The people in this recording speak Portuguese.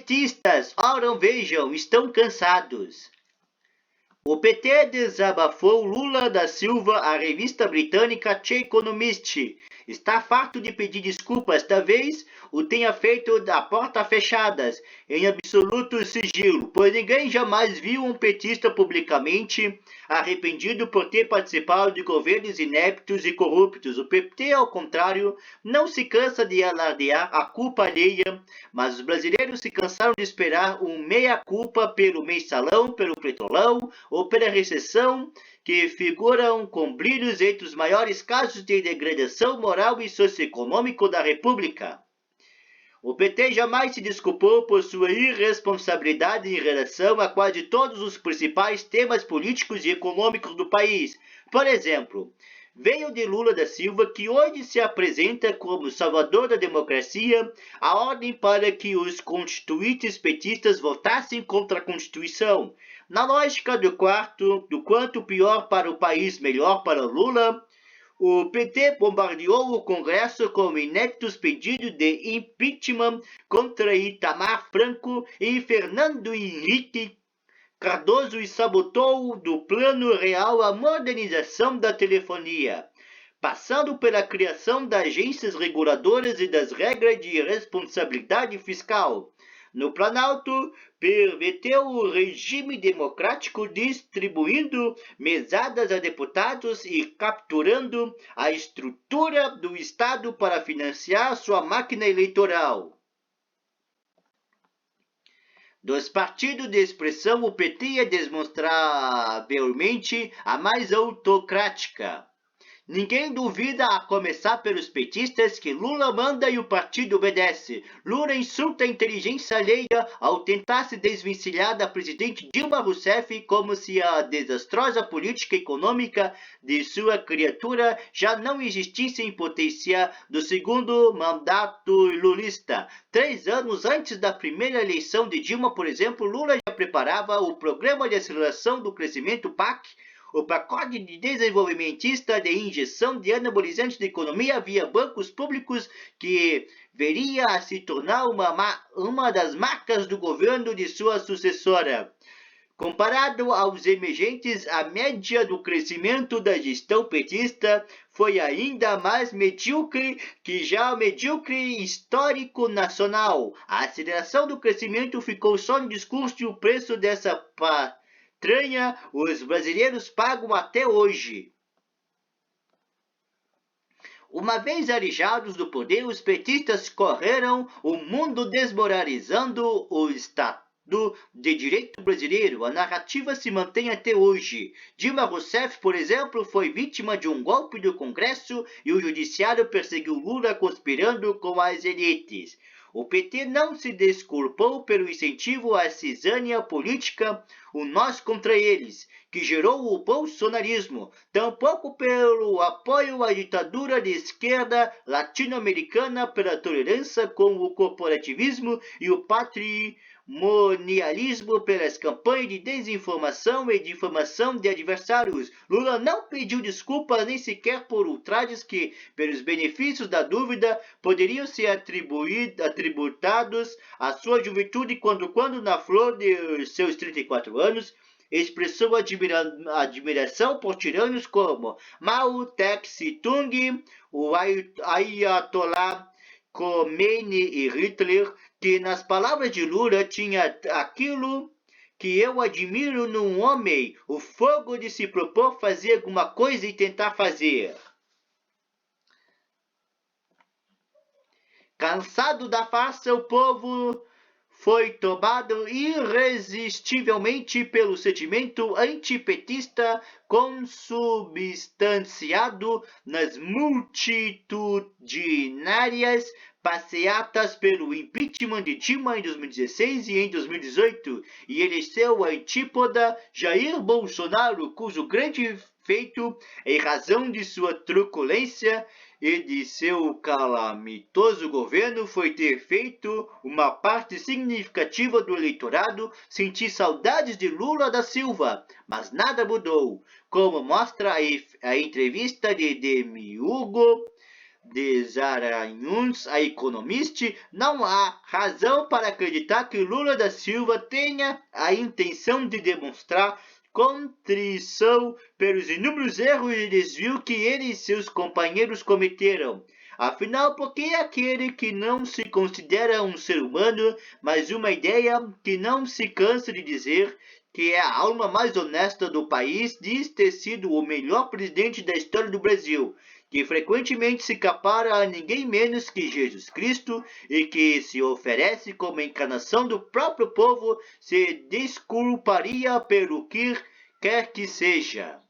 petistas, ora vejam, estão cansados. O PT desabafou Lula da Silva à revista britânica The Economist. Está farto de pedir desculpas, talvez o tenha feito da porta fechadas, em absoluto sigilo, pois ninguém jamais viu um petista publicamente arrependido por ter participado de governos ineptos e corruptos. O PT, ao contrário, não se cansa de alardear a culpa alheia, mas os brasileiros se cansaram de esperar um meia-culpa pelo mensalão, pelo petrolão ou pela recessão, que figuram com brilhos entre os maiores casos de degradação moral e socioeconômico da República. O PT jamais se desculpou por sua irresponsabilidade em relação a quase todos os principais temas políticos e econômicos do país. Por exemplo, veio de Lula da Silva, que hoje se apresenta como salvador da democracia, a ordem para que os constituintes petistas votassem contra a Constituição. Na lógica do quanto pior para o país, melhor para Lula, o PT bombardeou o Congresso com inéditos pedidos de impeachment contra Itamar Franco e Fernando Henrique Cardoso e sabotou do Plano Real a modernização da telefonia, passando pela criação das agências reguladoras e das regras de responsabilidade fiscal. No Planalto, perverteu o regime democrático, distribuindo mesadas a deputados e capturando a estrutura do Estado para financiar sua máquina eleitoral. Dos partidos de expressão, o PT é demonstravelmente a mais autocrática. Ninguém duvida, a começar pelos petistas, que Lula manda e o partido obedece. Lula insulta a inteligência alheia ao tentar se desvencilhar da presidente Dilma Rousseff, como se a desastrosa política econômica de sua criatura já não existisse em potência do segundo mandato lulista. 3 anos antes da primeira eleição de Dilma, por exemplo, Lula já preparava o Programa de Aceleração do Crescimento PAC, o pacote de desenvolvimentista de injeção de anabolizantes da economia via bancos públicos, que viria a se tornar uma das marcas do governo de sua sucessora. Comparado aos emergentes, a média do crescimento da gestão petista foi ainda mais medíocre que já o medíocre histórico nacional. A aceleração do crescimento ficou só no discurso, e o preço dessa patranha os brasileiros pagam até hoje. Uma vez alijados do poder, os petistas correram o mundo desmoralizando o Estado de direito brasileiro. A narrativa se mantém até hoje. Dilma Rousseff, por exemplo, foi vítima de um golpe do Congresso e o judiciário perseguiu Lula conspirando com as elites. O PT não se desculpou pelo incentivo à cisânia política, o nós contra eles, que gerou o bolsonarismo, tampouco pelo apoio à ditadura de esquerda latino-americana, pela tolerância com o corporativismo e o patrimonialismo, pelas campanhas de desinformação e difamação de adversários. Lula não pediu desculpas nem sequer por ultrajes que, pelos benefícios da dúvida, poderiam ser atributados à sua juventude, quando na flor de seus 34 anos, expressou admiração por tiranos como Mao Tse-tung, o Ayatollah Khomeini e Hitler, que, nas palavras de Lula, tinha aquilo que eu admiro num homem, o fogo de se propor fazer alguma coisa e tentar fazer. Cansado da farsa, o povo foi tomado irresistivelmente pelo sentimento antipetista, consubstanciado nas multitudinárias passeatas pelo impeachment de Dilma em 2016 e em 2018, e elegeu a antípoda Jair Bolsonaro, cujo grande feito, em razão de sua truculência e de seu calamitoso governo, foi ter feito uma parte significativa do eleitorado sentir saudades de Lula da Silva, mas nada mudou, como mostra a entrevista de Demiurgo Desaranhuns, a economista, não há razão para acreditar que Lula da Silva tenha a intenção de demonstrar contrição pelos inúmeros erros e desvios que ele e seus companheiros cometeram. Afinal, por que aquele que não se considera um ser humano, mas uma ideia que não se cansa de dizer que é a alma mais honesta do país, diz ter sido o melhor presidente da história do Brasil, que frequentemente se compara a ninguém menos que Jesus Cristo e que se oferece como encarnação do próprio povo, se desculparia pelo que quer que seja.